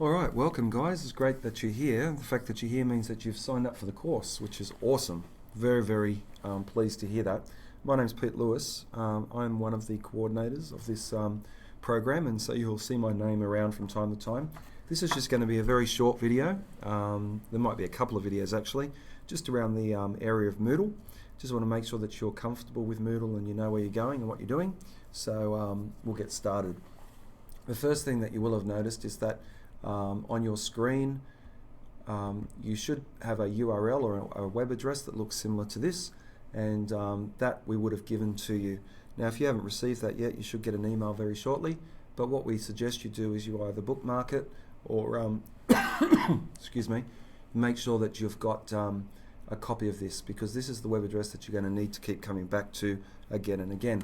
Alright, welcome guys. It's great that you're here. The fact that you're here means that you've signed up for the course, which is awesome. Very pleased to hear that. My name's Pete Lewis. I'm one of the coordinators of this program, and so you'll see my name around from time to time. This is just going to be a very short video. There might be a couple of videos actually, just around the area of Moodle. Just want to make sure that you're comfortable with Moodle and you know where you're going and what you're doing. So we'll get started. The first thing that you will have noticed is that on your screen you should have a URL or a web address that looks similar to this, and that we would have given to you. Now if you haven't received that yet, you should get an email very shortly, but what we suggest you do is you either bookmark it or excuse me, make sure that you've got a copy of this, because this is the web address that you're going to need to keep coming back to again and again.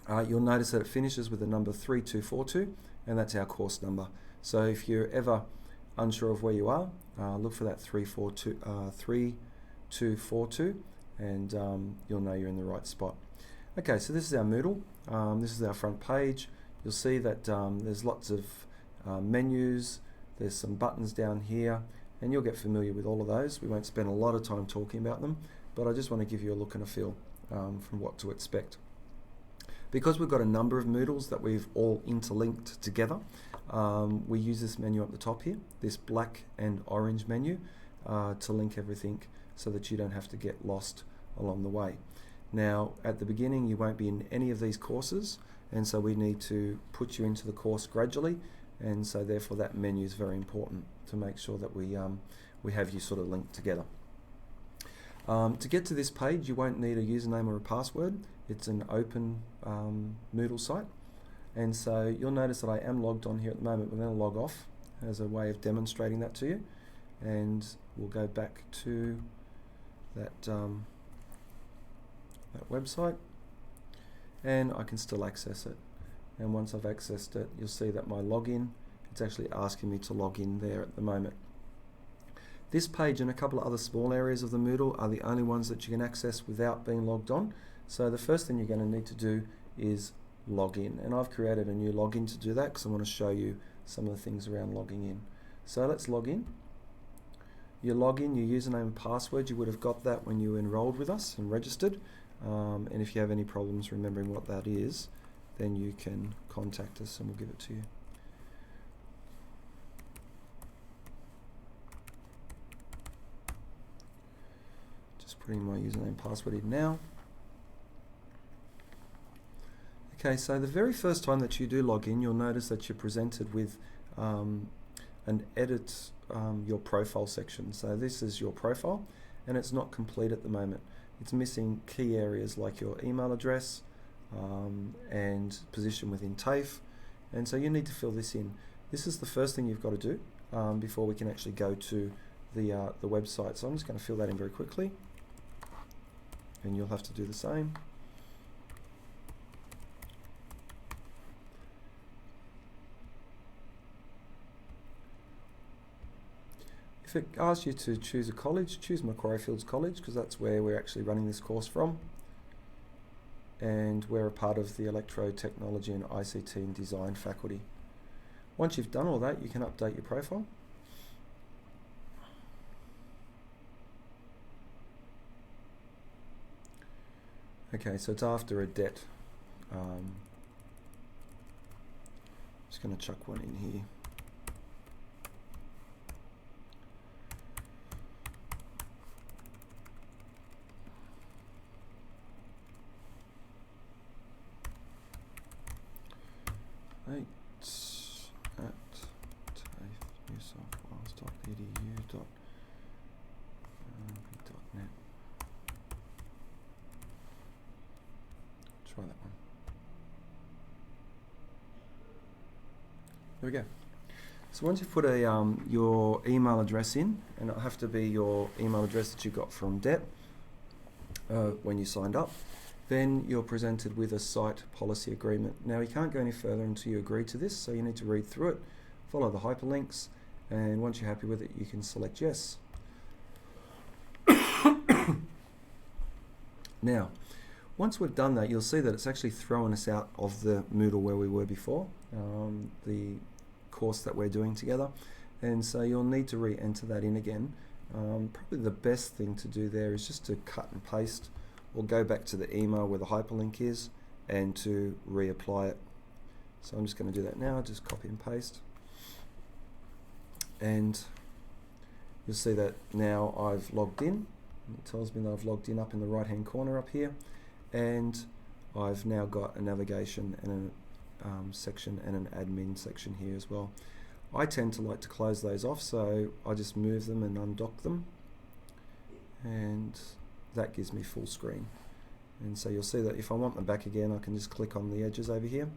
You'll notice that it finishes with the number 3242, and that's our course number. So if you're ever unsure of where you are, look for that 3242, and you'll know you're in the right spot. Okay, so this is our Moodle. This is our front page. You'll see that there's lots of menus. There's some buttons down here, and you'll get familiar with all of those. We won't spend a lot of time talking about them, but I just want to give you a look and a feel from what to expect. Because we've got a number of Moodles that we've all interlinked together, we use this menu up the top here, this black and orange menu, to link everything so that you don't have to get lost along the way. Now at the beginning you won't be in any of these courses, and so we need to put you into the course gradually, and so therefore that menu is very important to make sure that we have you sort of linked together. To get to this page you won't need a username or a password. It's an open Moodle site, and so you'll notice that I am logged on here at the moment. We're going to log off as a way of demonstrating that to you, and we'll go back to that that website, and I can still access it. And once I've accessed it, you'll see that my login, it's actually asking me to log in there at the moment. This page and a couple of other small areas of the Moodle are the only ones that you can access without being logged on. So the first thing you're going to need to do is log in, and I've created a new login to do that because I want to show you some of the things around logging in. So let's log in. You log in, your username and password, you would have got that when you enrolled with us and registered, and if you have any problems remembering what that is, then you can contact us and we'll give it to you. Just putting my username and password in now. Okay, so the very first time that you do log in, you'll notice that you're presented with an edit your profile section. So this is your profile, and it's not complete at the moment. It's missing key areas like your email address and position within TAFE, and so you need to fill this in. This is the first thing you've got to do before we can actually go to the website. So I'm just going to fill that in very quickly, and you'll have to do the same. If it asks you to choose a college, choose Macquarie Fields College, because that's where we're actually running this course from, and we're a part of the Electrotechnology and ICT and Design faculty. Once you've done all that, you can update your profile. Okay, so it's after a debt. Just going to chuck one in here. at.newsouthwales.edu.net. Try that one. There we go. So once you've put a your email address in, and it'll have to be your email address that you got from DET when you signed up, then you're presented with a site policy agreement. Now you can't go any further until you agree to this, so you need to read through it, follow the hyperlinks, and once you're happy with it, you can select yes. Now, once we've done that, you'll see that it's actually throwing us out of the Moodle where we were before. The course that we're doing together, and so you'll need to re-enter that in again. Probably the best thing to do there is just to cut and paste, or go back to the email where the hyperlink is and to reapply it. So I'm just going to do that now, just copy and paste, and you'll see that now I've logged in. It tells me that I've logged in up in the right hand corner up here, and I've now got a navigation and a section and an admin section here as well. I tend to like to close those off, so I just move them and undock them, and that gives me full screen. And so you'll see that if I want them back again, I can just click on the edges over here,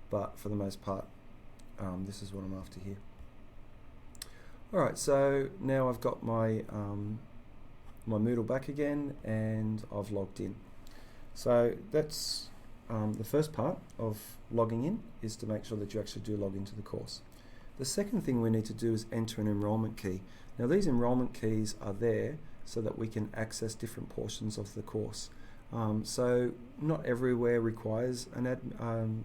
but for the most part this is what I'm after here. Alright, so now I've got my my Moodle back again, and I've logged in. So that's the first part of logging in, is to make sure that you actually do log into the course. The second thing we need to do is enter an enrollment key. Now these enrollment keys are there so that we can access different portions of the course. So not everywhere requires an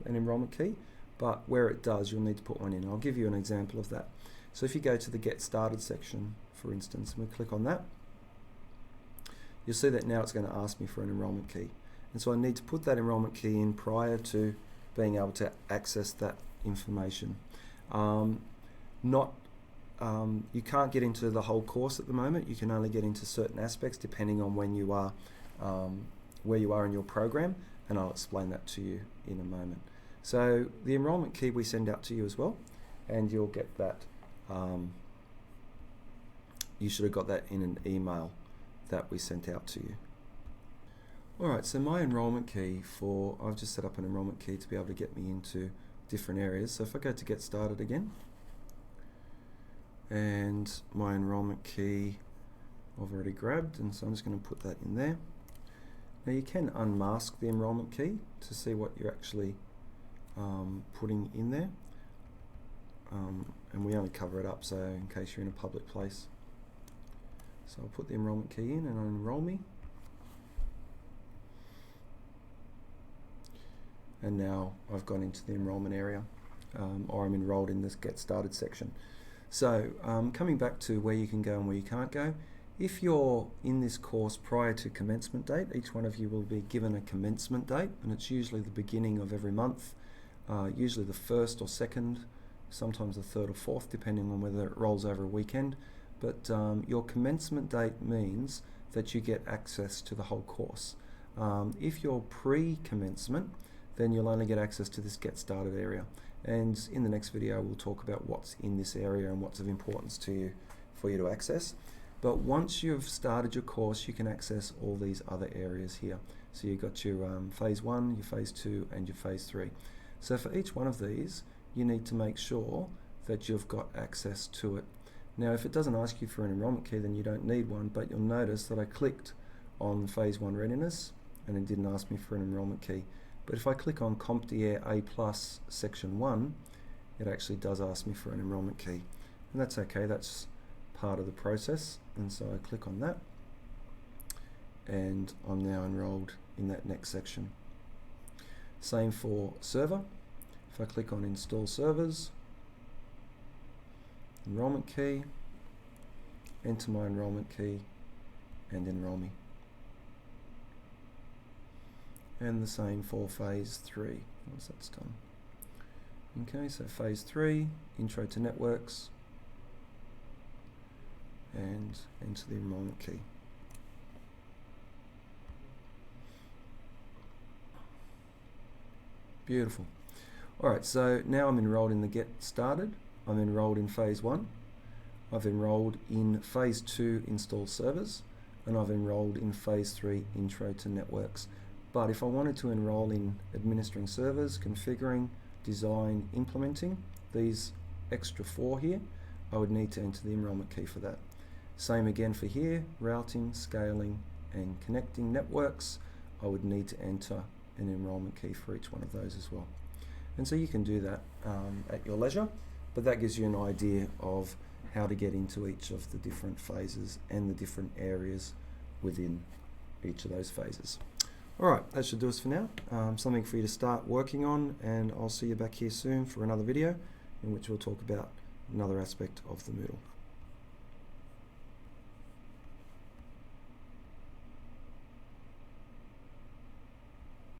enrollment key, but where it does, you'll need to put one in. I'll give you an example of that. So if you go to the Get Started section, for instance, and we click on that, you'll see that now it's going to ask me for an enrollment key. And so I need to put that enrollment key in prior to being able to access that information. You can't get into the whole course at the moment. You can only get into certain aspects depending on when you are, where you are in your program, and I'll explain that to you in a moment. So the enrollment key we send out to you as well, and you'll get that. You should have got that in an email that we sent out to you. Alright, so my enrollment key I've just set up an enrollment key to be able to get me into different areas. So if I go to Get Started again, and my enrollment key I've already grabbed, and so I'm just going to put that in there. Now you can unmask the enrollment key to see what you're actually putting in there, and we only cover it up so in case you're in a public place. So I'll put the enrollment key in and I'll enroll me. And now I've gone into the enrollment area, or I'm enrolled in this Get Started section. So coming back to where you can go and where you can't go, if you're in this course prior to commencement date, each one of you will be given a commencement date, and it's usually the beginning of every month, usually the 1st or 2nd, sometimes the 3rd or 4th, depending on whether it rolls over a weekend. But your commencement date means that you get access to the whole course. If you're pre-commencement, then you'll only get access to this Get Started area. And in the next video, we'll talk about what's in this area and what's of importance to you for you to access. But once you've started your course, you can access all these other areas here. So you've got your phase 1, your phase 2, and your phase 3. So for each one of these, you need to make sure that you've got access to it. Now, if it doesn't ask you for an enrollment key, then you don't need one, but you'll notice that I clicked on phase 1 readiness, and it didn't ask me for an enrollment key. But if I click on CompTIA A+ section 1, it actually does ask me for an enrollment key. And that's okay, that's part of the process. And so I click on that, and I'm now enrolled in that next section. Same for server. If I click on Install Servers, enrollment key, enter my enrollment key, and enroll me. And the same for phase 3, once that's done. Okay, so phase 3, Intro to Networks, and enter the enrollment key. Beautiful. Alright, so now I'm enrolled in the Get Started. I'm enrolled in phase 1. I've enrolled in phase 2, Install Servers, and I've enrolled in phase 3, Intro to Networks. But if I wanted to enroll in administering servers, configuring, design, implementing, these extra 4 here, I would need to enter the enrollment key for that. Same again for here, routing, scaling, and connecting networks. I would need to enter an enrollment key for each one of those as well. And so you can do that at your leisure, but that gives you an idea of how to get into each of the different phases and the different areas within each of those phases. Alright, that should do us for now. Something for you to start working on, and I'll see you back here soon for another video. in which we'll talk about another aspect of the Moodle.